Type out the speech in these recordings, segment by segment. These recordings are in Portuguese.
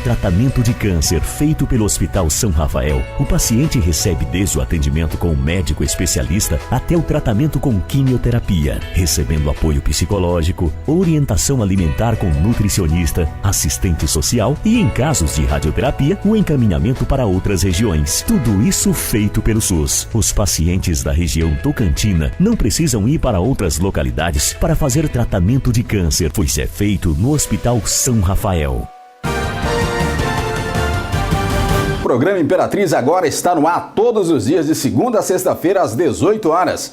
tratamento de câncer feito pelo Hospital São Rafael, o paciente recebe desde o atendimento com um médico especialista até o tratamento com quimioterapia, recebendo apoio psicológico, orientação alimentar com nutricionista, assistente social e, em casos de radioterapia, o encaminhamento para outras regiões. Tudo isso feito pelo SUS. Os pacientes da região Tocantina não precisam ir para outras localidades para fazer tratamento de câncer, pois é feito no Hospital São Rafael. O programa Imperatriz agora está no ar todos os dias de segunda a sexta-feira às 18 horas.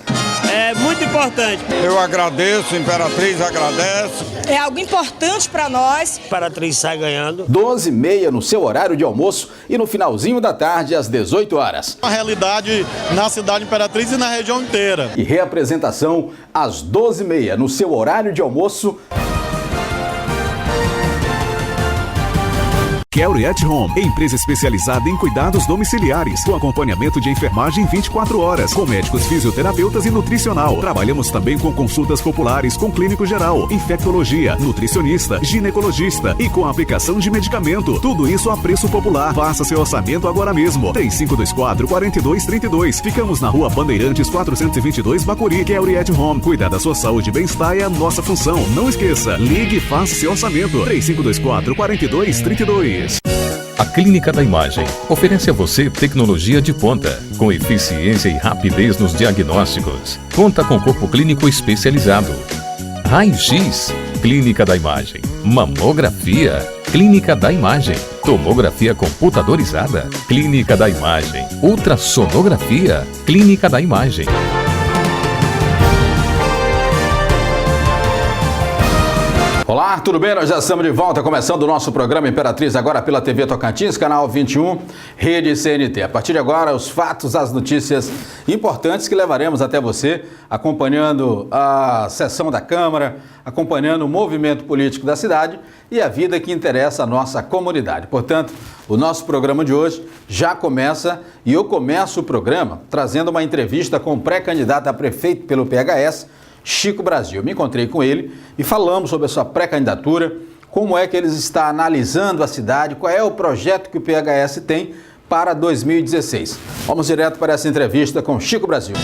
É muito importante. Eu agradeço, Imperatriz agradece. É algo importante para nós. Imperatriz sai ganhando. 12h30 no seu horário de almoço e no finalzinho da tarde às 18 horas. A realidade na cidade Imperatriz e na região inteira. E reapresentação às 12h30 no seu horário de almoço. Care at Home, empresa especializada em cuidados domiciliares, com acompanhamento de enfermagem 24 horas, com médicos fisioterapeutas e nutricional. Trabalhamos também com consultas populares com clínico geral, infectologia, nutricionista, ginecologista e com aplicação de medicamento. Tudo isso a preço popular. Faça seu orçamento agora mesmo. 3524-4232. Ficamos na Rua Bandeirantes 422, Bacuri. Care at Home. Cuidar da sua saúde e bem-estar é a nossa função. Não esqueça, ligue e faça seu orçamento. 3524-4232. A Clínica da Imagem oferece a você tecnologia de ponta, com eficiência e rapidez nos diagnósticos. Conta com corpo clínico especializado. Raio-X, Clínica da Imagem. Mamografia, Clínica da Imagem. Tomografia computadorizada, Clínica da Imagem. Ultrassonografia, Clínica da Imagem. Olá, tudo bem? Nós já estamos de volta, começando o nosso programa Imperatriz agora pela TV Tocantins, canal 21, Rede CNT. A partir de agora, os fatos, as notícias importantes que levaremos até você, acompanhando a sessão da Câmara, acompanhando o movimento político da cidade e a vida que interessa a nossa comunidade. Portanto, o nosso programa de hoje já começa e eu começo o programa trazendo uma entrevista com o pré-candidato a prefeito pelo PHS, Chico Brasil. Eu me encontrei com ele e falamos sobre a sua pré-candidatura, como é que eles estão analisando a cidade, qual é o projeto que o PHS tem para 2016. Vamos direto para essa entrevista com Chico Brasil.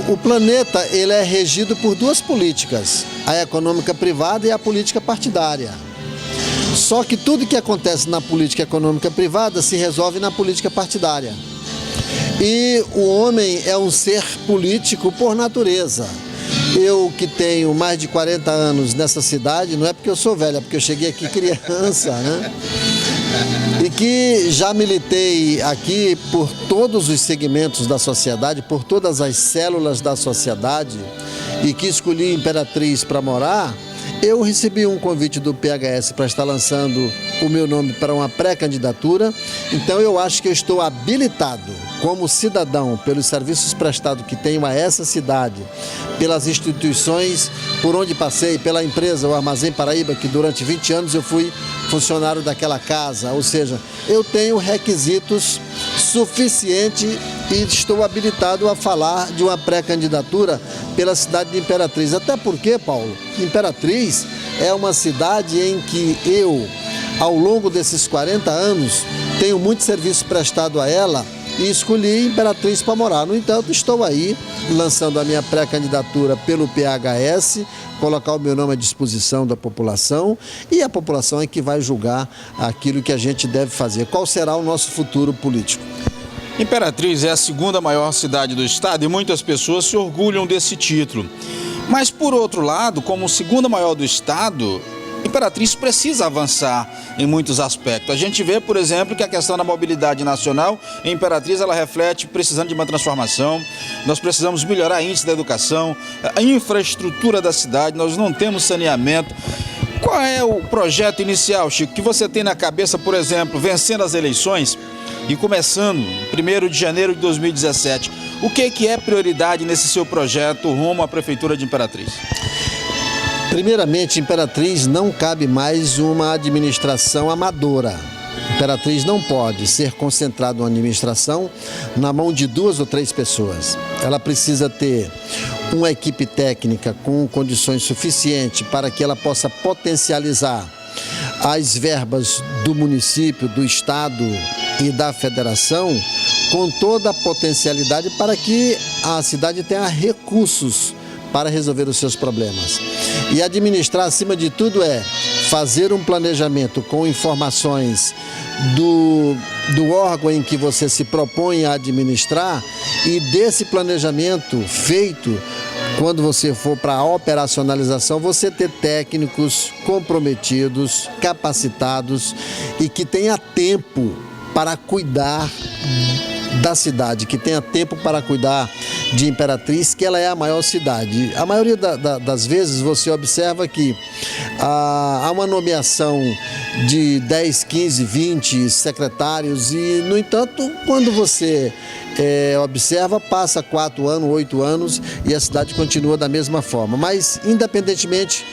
O planeta ele é regido por duas políticas, a econômica privada e a política partidária. Só que tudo que acontece na política econômica privada se resolve na política partidária. E o homem é um ser político por natureza. Eu que tenho mais de 40 anos nessa cidade, não é porque eu sou velho, é porque eu cheguei aqui criança, né? E que já militei aqui por todos os segmentos da sociedade, por todas as células da sociedade, e que escolhi Imperatriz para morar, eu recebi um convite do PHS para estar lançando o meu nome para uma pré-candidatura, então eu acho que eu estou habilitado como cidadão pelos serviços prestados que tenho a essa cidade, pelas instituições por onde passei, pela empresa, o Armazém Paraíba, que durante 20 anos eu fui funcionário daquela casa, ou seja, eu tenho requisitos suficientes e estou habilitado a falar de uma pré-candidatura pela cidade de Imperatriz. Até porque, Paulo, Imperatriz é uma cidade em que eu, ao longo desses 40 anos, tenho muito serviço prestado a ela e escolhi Imperatriz para morar. No entanto, estou aí lançando a minha pré-candidatura pelo PHS, colocar o meu nome à disposição da população e a população é que vai julgar aquilo que a gente deve fazer. Qual será o nosso futuro político? Imperatriz é a segunda maior cidade do estado e muitas pessoas se orgulham desse título. Mas, por outro lado, como segunda maior do estado, Imperatriz precisa avançar em muitos aspectos. A gente vê, por exemplo, que a questão da mobilidade nacional em Imperatriz, ela reflete precisando de uma transformação. Nós precisamos melhorar o índice da educação, a infraestrutura da cidade, nós não temos saneamento. Qual é o projeto inicial, Chico, que você tem na cabeça, por exemplo, vencendo as eleições e começando 1º de janeiro de 2017? O que é prioridade nesse seu projeto rumo à Prefeitura de Imperatriz? Primeiramente, Imperatriz não cabe mais uma administração amadora. Imperatriz não pode ser concentrada uma administração na mão de 2 ou 3 pessoas. Ela precisa ter uma equipe técnica com condições suficientes para que ela possa potencializar as verbas do município, do estado e da federação com toda a potencialidade para que a cidade tenha recursos para resolver os seus problemas. E administrar, acima de tudo, é fazer um planejamento com informações do órgão em que você se propõe a administrar, e desse planejamento feito, quando você for para a operacionalização, você ter técnicos comprometidos, capacitados e que tenha tempo para cuidar da cidade, que tenha tempo para cuidar de Imperatriz, que ela é a maior cidade. A maioria das vezes você observa que há uma nomeação de 10, 15, 20 secretários e, no entanto, quando você observa, passa 4 anos, 8 anos e a cidade continua da mesma forma. Mas, independentemente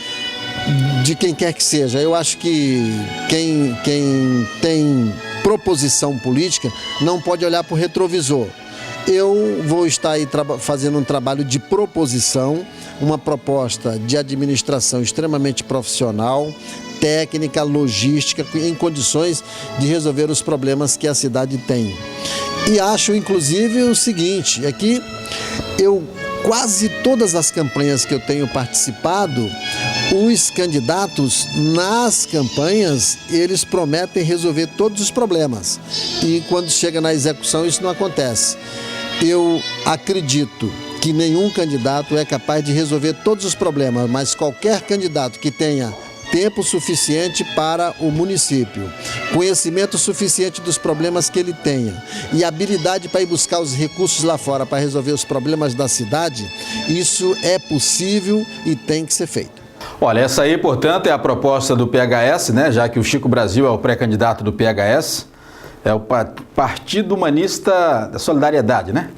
de quem quer que seja, eu acho que quem tem proposição política não pode olhar para o retrovisor. Eu vou estar aí fazendo um trabalho de proposição, uma proposta de administração extremamente profissional, técnica, logística, em condições de resolver os problemas que a cidade tem. E acho, inclusive, o seguinte, é que quase todas as campanhas que eu tenho participado, os candidatos nas campanhas, eles prometem resolver todos os problemas. E quando chega na execução, isso não acontece. Eu acredito que nenhum candidato é capaz de resolver todos os problemas, mas qualquer candidato que tenha tempo suficiente para o município, conhecimento suficiente dos problemas que ele tenha e habilidade para ir buscar os recursos lá fora para resolver os problemas da cidade, isso é possível e tem que ser feito. Olha, essa aí, portanto, é a proposta do PHS, né? Já que o Chico Brasil é o pré-candidato do PHS, é o Partido Humanista da Solidariedade, né?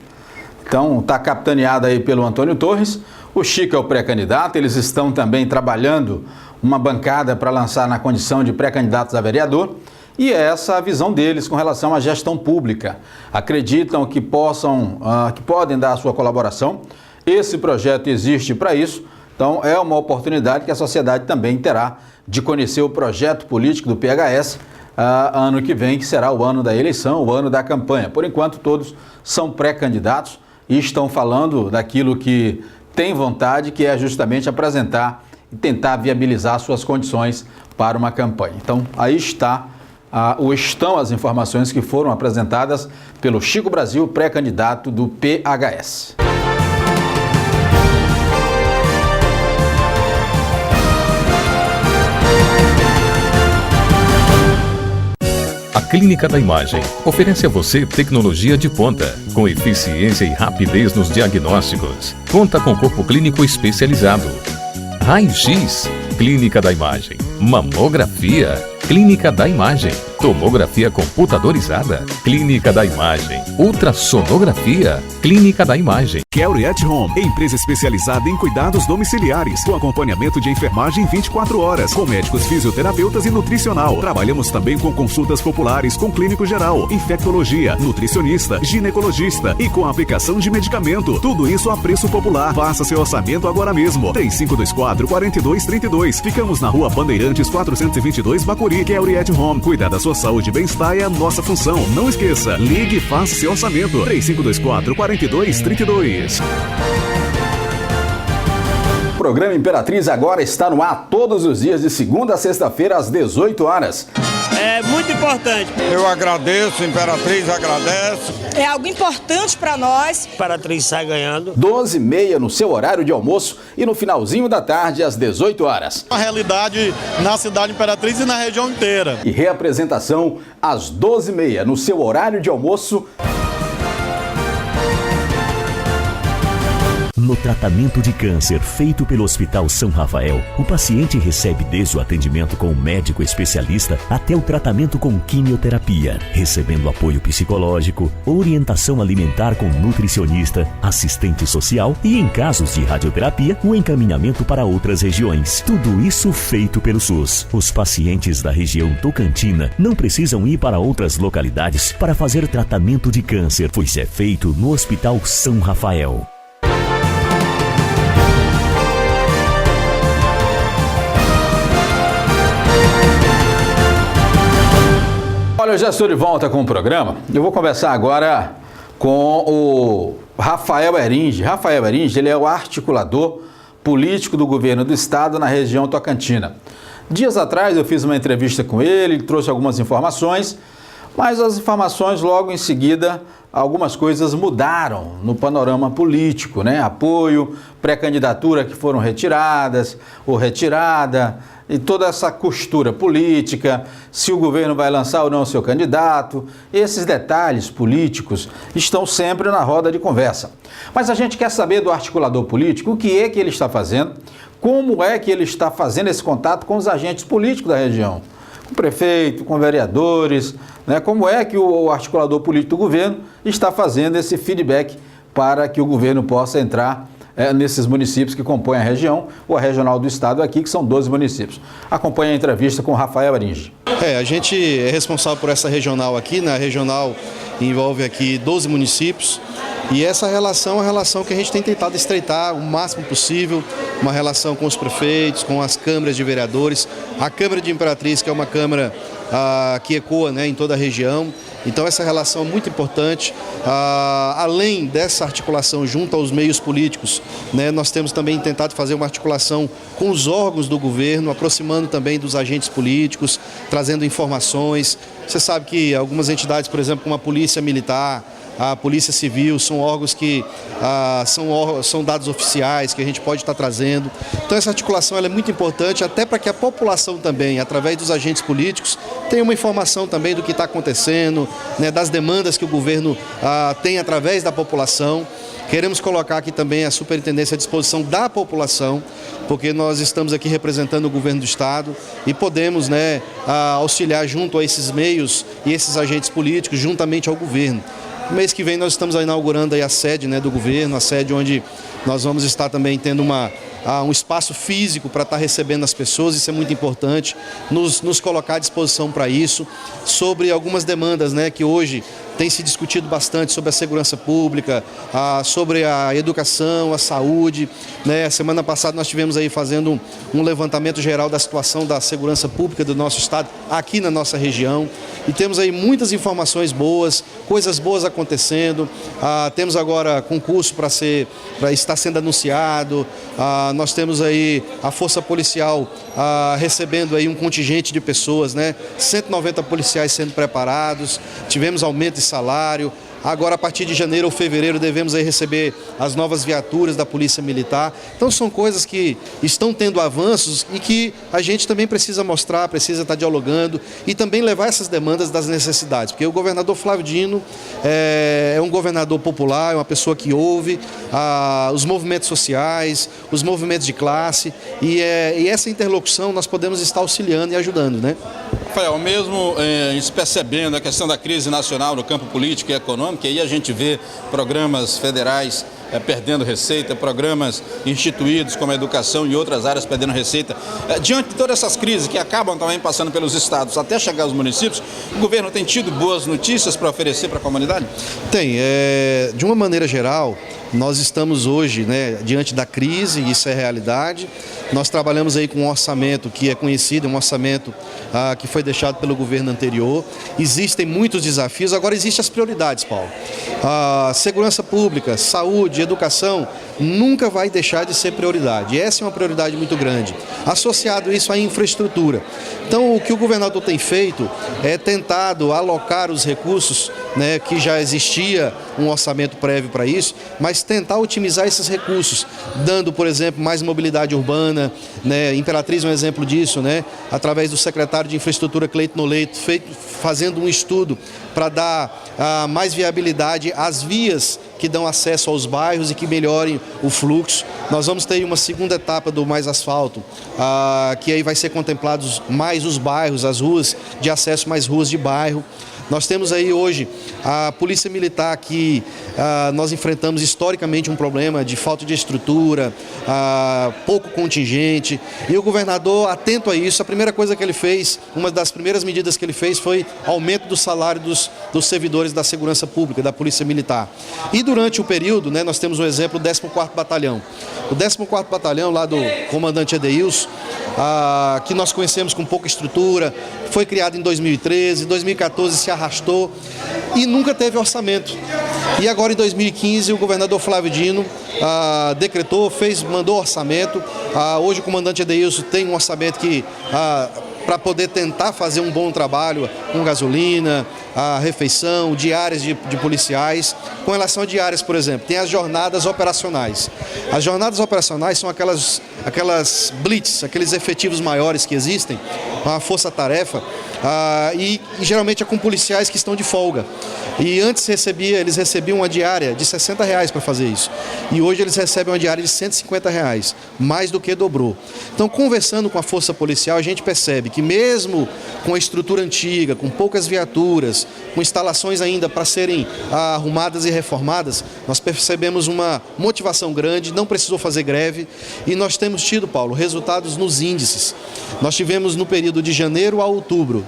Então, está capitaneado aí pelo Antônio Torres, o Chico é o pré-candidato, eles estão também trabalhando uma bancada para lançar na condição de pré-candidatos a vereador, e é essa a visão deles com relação à gestão pública. Acreditam que podem dar a sua colaboração, esse projeto existe para isso, então é uma oportunidade que a sociedade também terá de conhecer o projeto político do PHS ano que vem, que será o ano da eleição, o ano da campanha. Por enquanto todos são pré-candidatos e estão falando daquilo que tem vontade, que é justamente apresentar e tentar viabilizar suas condições para uma campanha. Então, aí estão as informações que foram apresentadas pelo Chico Brasil, pré-candidato do PHS. A Clínica da Imagem oferece a você tecnologia de ponta, com eficiência e rapidez nos diagnósticos. Conta com corpo clínico especializado. Raio-X, Clínica da Imagem. Mamografia, Clínica da Imagem. Tomografia computadorizada, Clínica da Imagem. Ultrassonografia, Clínica da Imagem. Care at Home, empresa especializada em cuidados domiciliares, com acompanhamento de enfermagem 24 horas, com médicos fisioterapeutas e nutricional. Trabalhamos também com consultas populares com clínico geral, infectologia, nutricionista, ginecologista e com aplicação de medicamento. Tudo isso a preço popular. Faça seu orçamento agora mesmo. 3524-4232. Ficamos na Rua Bandeirantes 422, Bacuri. Care at Home, cuidar da sua saúde e bem-estar é a nossa função. Não esqueça, ligue e faça seu orçamento. 3524-4232. O programa Imperatriz agora está no ar todos os dias de segunda a sexta-feira às 18 horas. É muito importante. Eu agradeço, Imperatriz agradece. É algo importante para nós. Imperatriz sai ganhando. 12h30 no seu horário de almoço e no finalzinho da tarde às 18 horas. A realidade na cidade Imperatriz e na região inteira. E reapresentação às 12h30 no seu horário de almoço. No tratamento de câncer feito pelo Hospital São Rafael, o paciente recebe desde o atendimento com o médico especialista até o tratamento com quimioterapia, recebendo apoio psicológico, orientação alimentar com nutricionista, assistente social e, em casos de radioterapia, o encaminhamento para outras regiões. Tudo isso feito pelo SUS. Os pacientes da região Tocantina não precisam ir para outras localidades para fazer tratamento de câncer, pois é feito no Hospital São Rafael. Olha, eu já estou de volta com o programa. Eu vou conversar agora com o Rafael Eringe. Rafael Eringe, ele é o articulador político do governo do estado na região tocantina. Dias atrás eu fiz uma entrevista com ele trouxe algumas informações, mas as informações logo em seguida, algumas coisas mudaram no panorama político, né? Apoio, pré-candidatura que foram retiradas ou retirada, e toda essa costura política, se o governo vai lançar ou não o seu candidato, esses detalhes políticos estão sempre na roda de conversa. Mas a gente quer saber do articulador político o que é que ele está fazendo, como é que ele está fazendo esse contato com os agentes políticos da região, com o prefeito, com vereadores, né? Como é que o articulador político do governo está fazendo esse feedback para que o governo possa entrar nesses municípios que compõem a região, ou a regional do estado aqui, que são 12 municípios. Acompanhe a entrevista com o Rafael Eringe. A gente é responsável por essa regional aqui, né? A regional envolve aqui 12 municípios, e essa relação é uma relação que a gente tem tentado estreitar o máximo possível, uma relação com os prefeitos, com as câmaras de vereadores, a Câmara de Imperatriz, que é uma câmara que ecoa, né, em toda a região. Então essa relação é muito importante. Além dessa articulação junto aos meios políticos, né, nós temos também tentado fazer uma articulação com os órgãos do governo, aproximando também dos agentes políticos, trazendo informações. Você sabe que algumas entidades, por exemplo, como a Polícia Militar, a Polícia Civil, são órgãos que são dados oficiais que a gente pode estar trazendo. Então essa articulação ela é muito importante, até para que a população também, através dos agentes políticos, tenha uma informação também do que está acontecendo, né, das demandas que o governo tem através da população. Queremos colocar aqui também a superintendência à disposição da população, porque nós estamos aqui representando o governo do estado e podemos, né, auxiliar junto a esses meios e esses agentes políticos, juntamente ao governo. No mês que vem nós estamos inaugurando aí a sede, né, do governo, a sede onde nós vamos estar também tendo um espaço físico para estar recebendo as pessoas. Isso é muito importante, nos colocar à disposição para isso, sobre algumas demandas, né, que hoje tem se discutido bastante sobre a segurança pública, sobre a educação, a saúde, né? Semana passada nós estivemos aí fazendo um levantamento geral da situação da segurança pública do nosso estado, aqui na nossa região, e temos aí muitas informações boas, coisas boas acontecendo. Temos agora concurso para estar sendo anunciado, nós temos aí a Força Policial recebendo aí um contingente de pessoas, né? 190 policiais sendo preparados, tivemos aumento de salário. Agora, a partir de janeiro ou fevereiro, devemos aí receber as novas viaturas da Polícia Militar. Então, são coisas que estão tendo avanços e que a gente também precisa mostrar, precisa estar dialogando e também levar essas demandas das necessidades. Porque o governador Flávio Dino é um governador popular, é uma pessoa que ouve os movimentos sociais, os movimentos de classe, e essa interlocução nós podemos estar auxiliando e ajudando, né? Rafael, mesmo percebendo a questão da crise nacional no campo político e econômico, aí a gente vê programas federais perdendo receita, programas instituídos como a educação e outras áreas perdendo receita. Diante de todas essas crises que acabam também passando pelos estados até chegar aos municípios, o governo tem tido boas notícias para oferecer para a comunidade? Tem. De uma maneira geral, nós estamos hoje, né, diante da crise, isso é realidade. Nós trabalhamos aí com um orçamento que é conhecido, um orçamento que foi deixado pelo governo anterior. Existem muitos desafios, agora existem as prioridades, Paulo. Segurança pública, saúde, educação, nunca vai deixar de ser prioridade. E essa é uma prioridade muito grande. Associado isso à infraestrutura. Então, o que o governador tem feito é tentado alocar os recursos, né, que já existia um orçamento prévio para isso, mas tentar otimizar esses recursos, dando, por exemplo, mais mobilidade urbana, né? Imperatriz é um exemplo disso, né? Através do secretário de Infraestrutura, Cleiton Noleito, fazendo um estudo para dar mais viabilidade às vias que dão acesso aos bairros e que melhorem o fluxo. Nós vamos ter uma segunda etapa do Mais Asfalto, que aí vai ser contemplados mais os bairros, as ruas de acesso, mais ruas de bairro. Nós temos aí hoje a Polícia Militar que nós enfrentamos historicamente um problema de falta de estrutura, pouco contingente, e o governador, atento a isso, a primeira coisa que ele fez, uma das primeiras medidas que ele fez foi aumento do salário dos servidores da segurança pública, da Polícia Militar. E durante o período, né, nós temos um exemplo do 14º Batalhão. O 14º Batalhão, lá do comandante Edeilson, que nós conhecemos com pouca estrutura, foi criado em 2013, 2014 se arrastou e nunca teve orçamento. E agora em 2015 o governador Flávio Dino decretou, mandou orçamento. Hoje o comandante Edeilson tem um orçamento que para poder tentar fazer um bom trabalho com gasolina, a refeição, diárias de policiais. Com relação a diárias, por exemplo, tem as jornadas operacionais. As jornadas operacionais são aquelas blitz, aqueles efetivos maiores que existem, uma força-tarefa, e geralmente é com policiais que estão de folga. E antes eles recebiam uma diária de R$60 para fazer isso. E hoje eles recebem uma diária de R$150, mais do que dobrou. Então, conversando com a força policial, a gente percebe que mesmo com a estrutura antiga, com poucas viaturas, com instalações ainda para serem arrumadas e reformadas, nós percebemos uma motivação grande, não precisou fazer greve, e nós temos tido, Paulo, resultados nos índices. Nós tivemos no período de janeiro a outubro,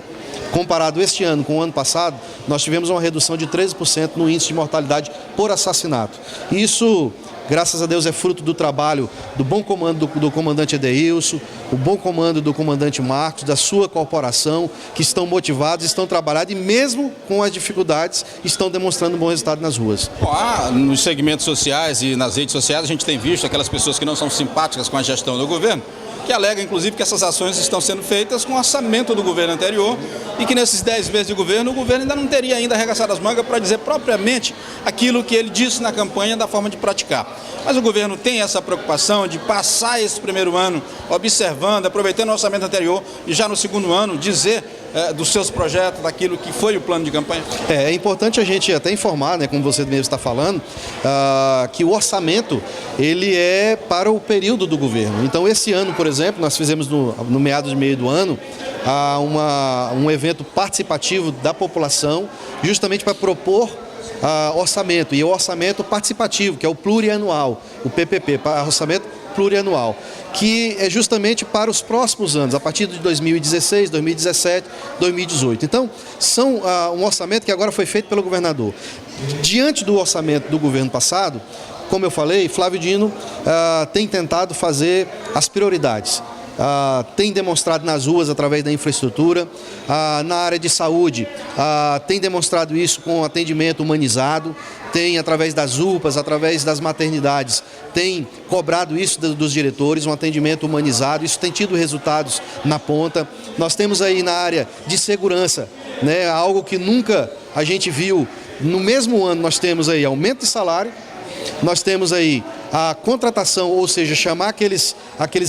comparado este ano com o ano passado, nós tivemos uma redução de 13% no índice de mortalidade por assassinato. Isso, graças a Deus, é fruto do trabalho do bom comando do comandante Edeilson, o bom comando do comandante Marcos, da sua corporação, que estão motivados, estão trabalhando e mesmo com as dificuldades, estão demonstrando um bom resultado nas ruas. Nos segmentos sociais e nas redes sociais, a gente tem visto aquelas pessoas que não são simpáticas com a gestão do governo, que alega, inclusive, que essas ações estão sendo feitas com orçamento do governo anterior e que nesses 10 meses de governo, o governo ainda não teria ainda arregaçado as mangas para dizer propriamente aquilo que ele disse na campanha da forma de praticar. Mas o governo tem essa preocupação de passar esse primeiro ano observando, aproveitando o orçamento anterior e já no segundo ano dizer dos seus projetos, daquilo que foi o plano de campanha? É importante a gente até informar, né, como você mesmo está falando, que o orçamento ele é para o período do governo. Então esse ano, por exemplo, nós fizemos no meados de meio do ano um evento participativo da população, justamente para propor orçamento, e o orçamento participativo, que é o plurianual, o PPP, orçamento plurianual, que é justamente para os próximos anos, a partir de 2016, 2017, 2018. Então, são um orçamento que agora foi feito pelo governador. Diante do orçamento do governo passado, como eu falei, Flávio Dino tem tentado fazer as prioridades. Tem demonstrado nas ruas através da infraestrutura, na área de saúde, tem demonstrado isso com atendimento humanizado, tem através das UPAs, através das maternidades, tem cobrado isso dos diretores, um atendimento humanizado, isso tem tido resultados na ponta. Nós temos aí na área de segurança, né, algo que nunca a gente viu. No mesmo ano nós temos aí aumento de salário, nós temos aí a contratação, ou seja, chamar aqueles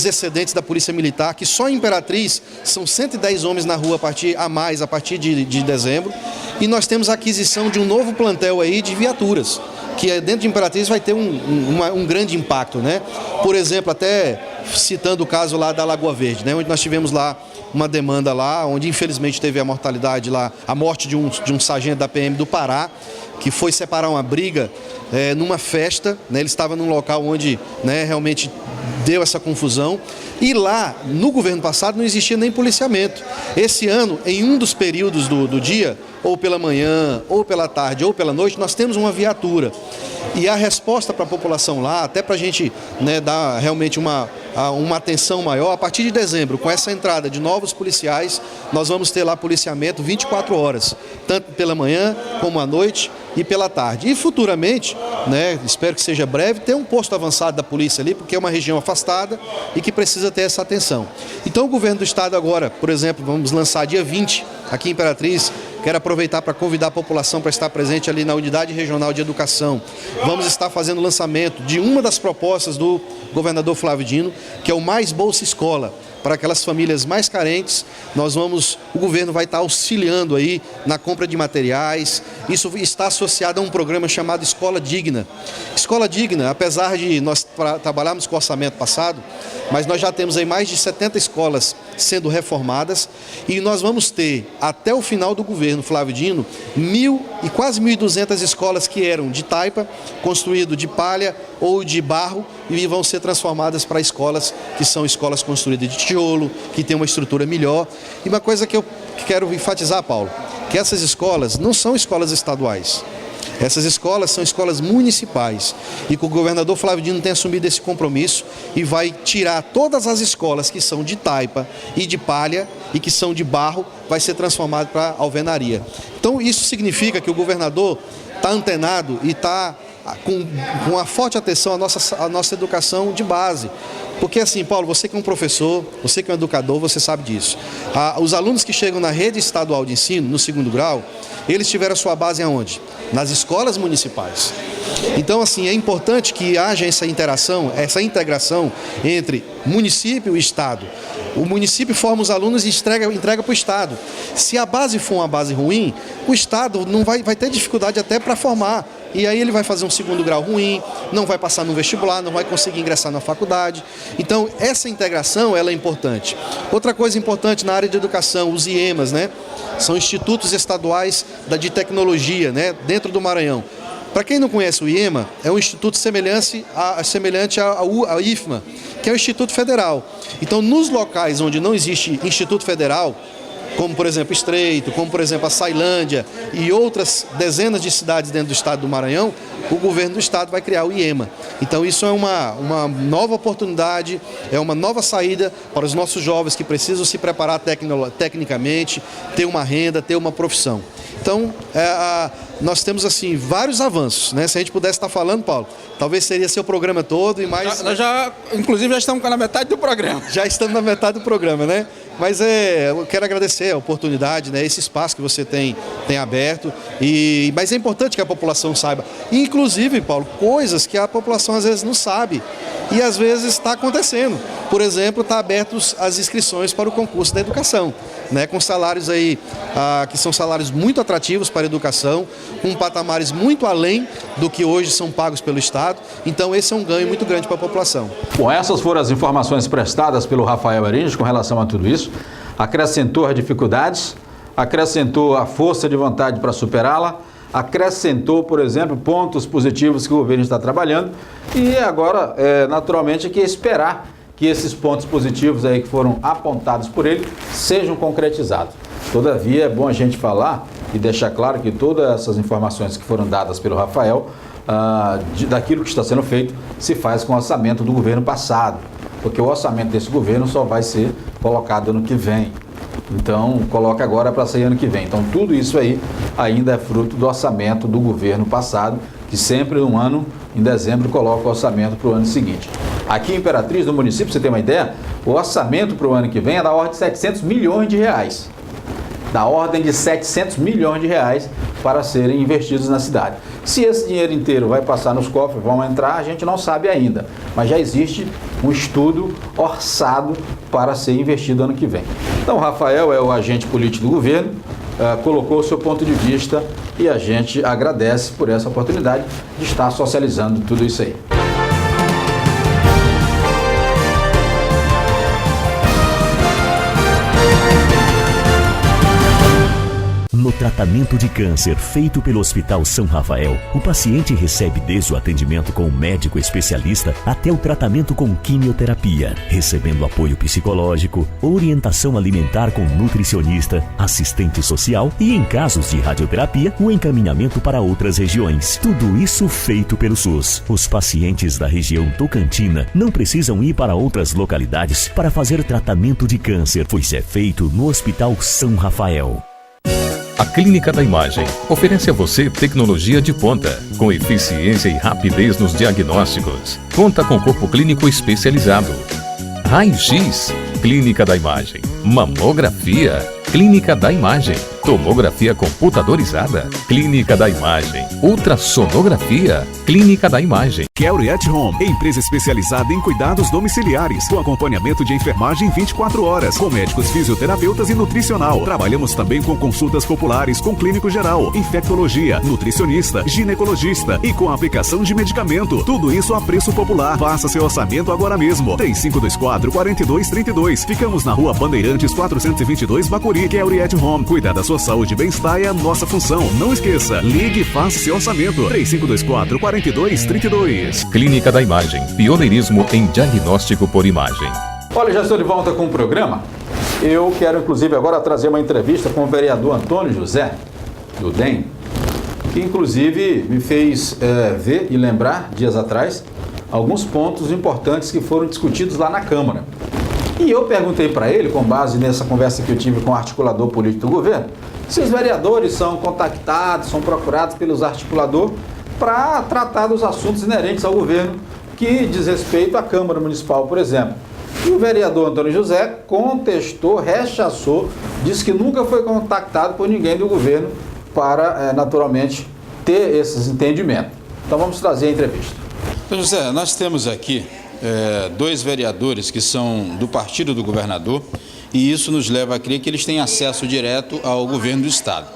excedentes da Polícia Militar, que só em Imperatriz são 110 homens na rua a partir de dezembro, e nós temos a aquisição de um novo plantel aí de viaturas, que dentro de Imperatriz vai ter um grande impacto, né? Por exemplo, até citando o caso lá da Lagoa Verde, né, onde nós tivemos lá uma demanda lá, onde infelizmente teve a mortalidade lá, a morte de um sargento da PM do Pará, que foi separar uma briga numa festa, né, ele estava num local onde, né, realmente deu essa confusão, e lá no governo passado não existia nem policiamento. Esse ano, em um dos períodos do dia, ou pela manhã, ou pela tarde, ou pela noite, nós temos uma viatura. E a resposta para a população lá, até para a gente, né, dar realmente uma atenção maior, a partir de dezembro, com essa entrada de novos policiais, nós vamos ter lá policiamento 24 horas, tanto pela manhã como à noite e pela tarde. E futuramente, né, espero que seja breve, ter um posto avançado da polícia ali, porque é uma região afastada e que precisa ter essa atenção. Então o governo do estado agora, por exemplo, vamos lançar dia 20 aqui em Imperatriz. Quero aproveitar para convidar a população para estar presente ali na Unidade Regional de Educação. Vamos estar fazendo o lançamento de uma das propostas do governador Flávio Dino, que é o Mais Bolsa Escola. Para aquelas famílias mais carentes, o governo vai estar auxiliando aí na compra de materiais, isso está associado a um programa chamado Escola Digna. Escola Digna, apesar de nós trabalharmos com o orçamento passado, mas nós já temos aí mais de 70 escolas sendo reformadas e nós vamos ter, até o final do governo Flávio Dino, quase 1.200 escolas que eram de taipa, construído de palha ou de barro, e vão ser transformadas para escolas que são escolas construídas de tijolo, que tem uma estrutura melhor. E uma coisa que eu quero enfatizar, Paulo, que essas escolas não são escolas estaduais. Essas escolas são escolas municipais e que o governador Flávio Dino tem assumido esse compromisso e vai tirar todas as escolas que são de taipa e de palha e que são de barro, vai ser transformado para alvenaria. Então isso significa que o governador está antenado e está com uma forte atenção à nossa educação de base. Porque assim, Paulo, você que é um professor, você que é um educador, você sabe disso. Os alunos que chegam na rede estadual de ensino, no 2º grau, eles tiveram a sua base aonde? Nas escolas municipais. Então, assim, é importante que haja essa interação, essa integração entre município e Estado. O município forma os alunos e entrega para o Estado. Se a base for uma base ruim, o Estado não vai ter dificuldade até para formar. E aí ele vai fazer um 2º grau ruim, não vai passar no vestibular, não vai conseguir ingressar na faculdade. Então, essa integração ela é importante. Outra coisa importante na área de educação, os IEMAs, né? São institutos estaduais de tecnologia, né? Dentro do Maranhão. Para quem não conhece o IEMA, é um instituto semelhante ao IFMA, que é o Instituto Federal. Então, nos locais onde não existe Instituto Federal, como por exemplo Estreito, como por exemplo a Sailândia e outras dezenas de cidades dentro do estado do Maranhão, o governo do estado vai criar o IEMA. Então isso é uma nova oportunidade, é uma nova saída para os nossos jovens que precisam se preparar tecnicamente, ter uma renda, ter uma profissão. Então, nós temos assim vários avanços, né? Se a gente pudesse estar falando, Paulo, talvez seria seu programa todo e mais... Nós inclusive já estamos na metade do programa. Já estamos na metade do programa, né? Mas eu quero agradecer a oportunidade, né? Esse espaço que você tem aberto. Mas é importante que a população saiba. Inclusive, Paulo, coisas que a população às vezes não sabe. E às vezes está acontecendo. Por exemplo, está abertas as inscrições para o concurso da educação, né? Com salários aí que são salários muito atrativos para a educação, com patamares muito além do que hoje são pagos pelo Estado. Então esse é um ganho muito grande para a população. Bom, essas foram as informações prestadas pelo Rafael Aringes com relação a tudo isso. Acrescentou as dificuldades, acrescentou a força de vontade para superá-la, acrescentou, por exemplo, pontos positivos que o governo está trabalhando e agora, naturalmente, que esperar que esses pontos positivos aí que foram apontados por ele sejam concretizados. Todavia, é bom a gente falar e deixar claro que todas essas informações que foram dadas pelo Rafael, daquilo que está sendo feito, se faz com o orçamento do governo passado, porque o orçamento desse governo só vai ser colocado ano que vem. Então, coloca agora para sair ano que vem. Então, tudo isso aí ainda é fruto do orçamento do governo passado, que sempre um ano, em dezembro, coloca o orçamento para o ano seguinte. Aqui em Imperatriz, no município, pra você ter uma ideia, o orçamento para o ano que vem é da ordem de 700 milhões de reais. Da ordem de 700 milhões de reais para serem investidos na cidade. Se esse dinheiro inteiro vai passar nos cofres, vão entrar, a gente não sabe ainda. Mas já existe um estudo orçado para ser investido ano que vem. Então, o Rafael é o agente político do governo, colocou o seu ponto de vista e a gente agradece por essa oportunidade de estar socializando tudo isso aí. No tratamento de câncer feito pelo Hospital São Rafael, o paciente recebe desde o atendimento com o médico especialista até o tratamento com quimioterapia, recebendo apoio psicológico, orientação alimentar com nutricionista, assistente social e, em casos de radioterapia, o encaminhamento para outras regiões. Tudo isso feito pelo SUS. Os pacientes da região Tocantina não precisam ir para outras localidades para fazer tratamento de câncer, pois é feito no Hospital São Rafael. A Clínica da Imagem oferece a você tecnologia de ponta, com eficiência e rapidez nos diagnósticos. Conta com corpo clínico especializado. Raio-X, Clínica da Imagem. Mamografia, Clínica da Imagem. Tomografia computadorizada, Clínica da Imagem. Ultrassonografia, Clínica da Imagem. Care at Home, empresa especializada em cuidados domiciliares, com acompanhamento de enfermagem 24 horas, com médicos fisioterapeutas e nutricional. Trabalhamos também com consultas populares com clínico geral, infectologia, nutricionista, ginecologista e com aplicação de medicamento. Tudo isso a preço popular. Faça seu orçamento agora mesmo. 3524-4232. Ficamos na Rua Bandeirantes 422, Bacuri. Care at Home. Cuidar da sua saúde e bem-estar é a nossa função. Não esqueça, ligue e faça seu orçamento. 3524-4232. Clínica da Imagem, pioneirismo em diagnóstico por imagem. Olha, já estou de volta com o programa. Eu quero, inclusive, agora trazer uma entrevista com o vereador Antônio José, do DEM, que, inclusive, me fez ver e lembrar, dias atrás, alguns pontos importantes que foram discutidos lá na Câmara. E eu perguntei para ele, com base nessa conversa que eu tive com o articulador político do governo, se os vereadores são contactados, são procurados pelos articuladores para tratar dos assuntos inerentes ao governo que diz respeito à Câmara Municipal, por exemplo. E o vereador Antônio José contestou, rechaçou, disse que nunca foi contactado por ninguém do governo para, naturalmente, ter esses entendimentos. Então vamos trazer a entrevista. Antônio José, nós temos aqui dois vereadores que são do partido do governador e isso nos leva a crer que eles têm acesso direto ao governo do estado.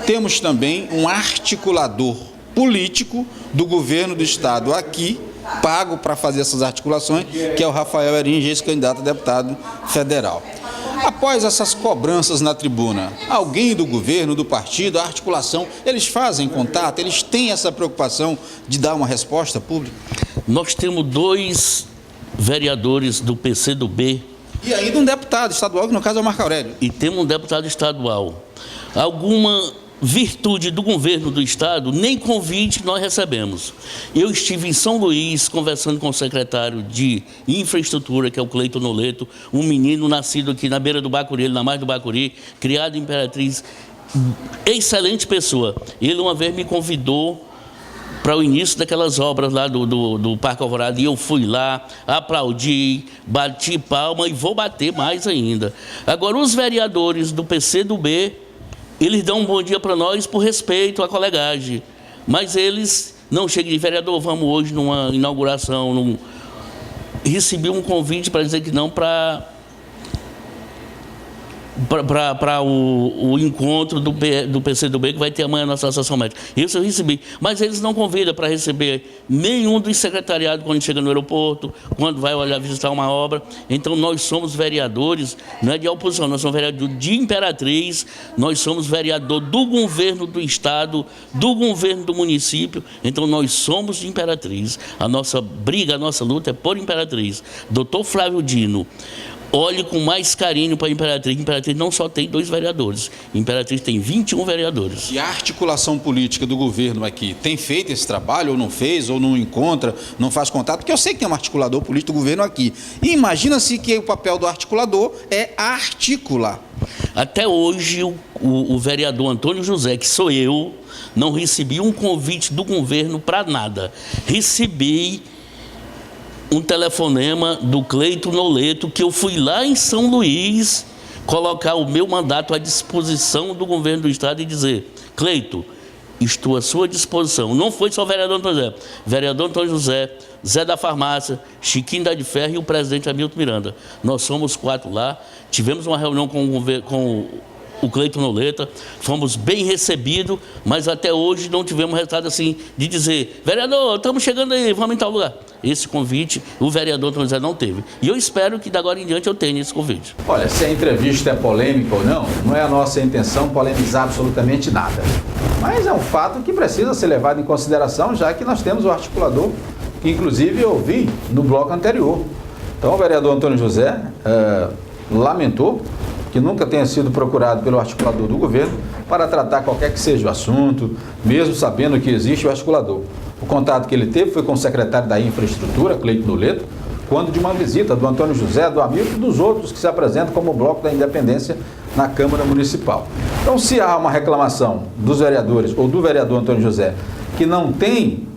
Temos também um articulador político do governo do estado aqui, pago para fazer essas articulações, que é o Rafael Eringe, ex-candidato a deputado federal. Após essas cobranças na tribuna, alguém do governo, do partido, a articulação, eles fazem contato, eles têm essa preocupação de dar uma resposta pública? Nós temos dois vereadores do PCdoB. E ainda um deputado estadual, que no caso é o Marco Aurélio. E temos um deputado estadual. Alguma virtude do governo do estado, nem convite nós recebemos. Eu estive em São Luís conversando com o secretário de infraestrutura, que é o Cleiton Noleto, um menino nascido aqui na beira do Bacuri, na margem do Bacuri, criado em Imperatriz, excelente pessoa. Ele uma vez me convidou para o início daquelas obras lá do Parque Alvorada, e eu fui lá, aplaudi, bati palma e vou bater mais ainda. Agora, os vereadores do PCdoB, eles dão um bom dia para nós por respeito à colegagem, mas eles não chegam de vereador, vamos hoje numa inauguração, recebi um convite para dizer que não para o encontro do PCdoB que vai ter amanhã na Associação Médica. Isso eu recebi, mas eles não convidam para receber nenhum dos secretariados quando chega no aeroporto, quando vai olhar visitar uma obra. Então nós somos vereadores, não é de oposição, nós somos vereadores de Imperatriz, nós somos vereador do governo do estado, do governo do município, então nós somos de Imperatriz. A nossa briga, a nossa luta é por Imperatriz. Dr. Flávio Dino, olhe com mais carinho para a Imperatriz. Imperatriz não só tem 2 vereadores, Imperatriz tem 21 vereadores. E a articulação política do governo aqui tem feito esse trabalho, ou não fez, ou não encontra, não faz contato? Porque eu sei que tem um articulador político do governo aqui. E imagina-se que o papel do articulador é articular. Até hoje, o vereador Antônio José, que sou eu, não recebi um convite do governo para nada. Recebi um telefonema do Cleiton Noleto, que eu fui lá em São Luís colocar o meu mandato à disposição do governo do estado e dizer: Cleiton, estou à sua disposição. Não foi só o vereador Antônio José, vereador Antônio José, Zé da Farmácia, Chiquinho da de Ferro e o presidente Hamilton Miranda. Nós somos 4 lá, tivemos uma reunião com o Cleiton Noleto, fomos bem recebidos, mas até hoje não tivemos resultado assim de dizer: vereador, estamos chegando aí, vamos em tal lugar. Esse convite o vereador Antônio José não teve. E eu espero que de agora em diante eu tenha esse convite. Olha, se a entrevista é polêmica ou não, não é a nossa intenção polemizar absolutamente nada. Mas é um fato que precisa ser levado em consideração, já que nós temos o articulador, que inclusive eu vi no bloco anterior. Então o vereador Antônio José lamentou que nunca tenha sido procurado pelo articulador do governo para tratar qualquer que seja o assunto, mesmo sabendo que existe o articulador. O contato que ele teve foi com o secretário da Infraestrutura, Cleiton Noleto, quando de uma visita do Antônio José, do Hamilton e dos outros que se apresentam como Bloco da Independência na Câmara Municipal. Então, se há uma reclamação dos vereadores ou do vereador Antônio José que não tem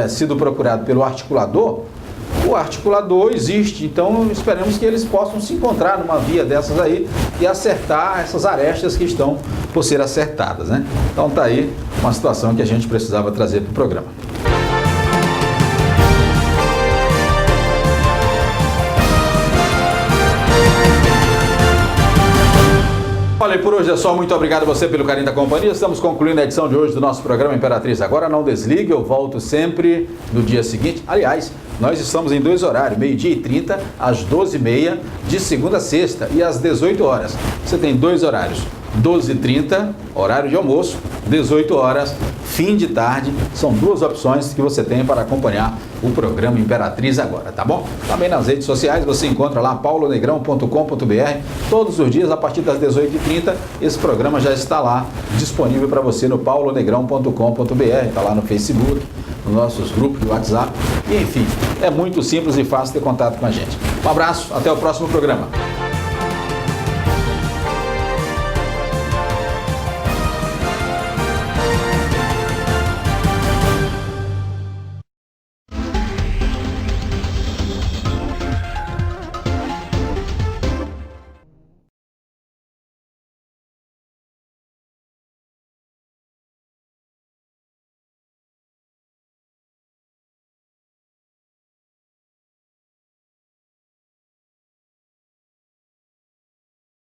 sido procurado pelo articulador, o articulador existe, então esperamos que eles possam se encontrar numa via dessas aí e acertar essas arestas que estão por ser acertadas, né? Então tá aí uma situação que a gente precisava trazer para o programa. Olha, por hoje é só. Muito obrigado a você pelo carinho da companhia. Estamos concluindo a edição de hoje do nosso programa Imperatriz Agora. Não desligue, eu volto sempre no dia seguinte. Aliás, nós estamos em 2 horários, 12h30 às 12h30, de segunda a sexta, e às 18 horas. Você tem 2 horários, 12h30, horário de almoço, 18 horas, fim de tarde. São 2 opções que você tem para acompanhar o programa Imperatriz Agora, tá bom? Também nas redes sociais você encontra lá paulonegrão.com.br. Todos os dias, a partir das 18h30, esse programa já está lá, disponível para você no paulonegrão.com.br. Está lá no Facebook, nos nossos grupos de WhatsApp. E, enfim, é muito simples e fácil ter contato com a gente. Um abraço, até o próximo programa.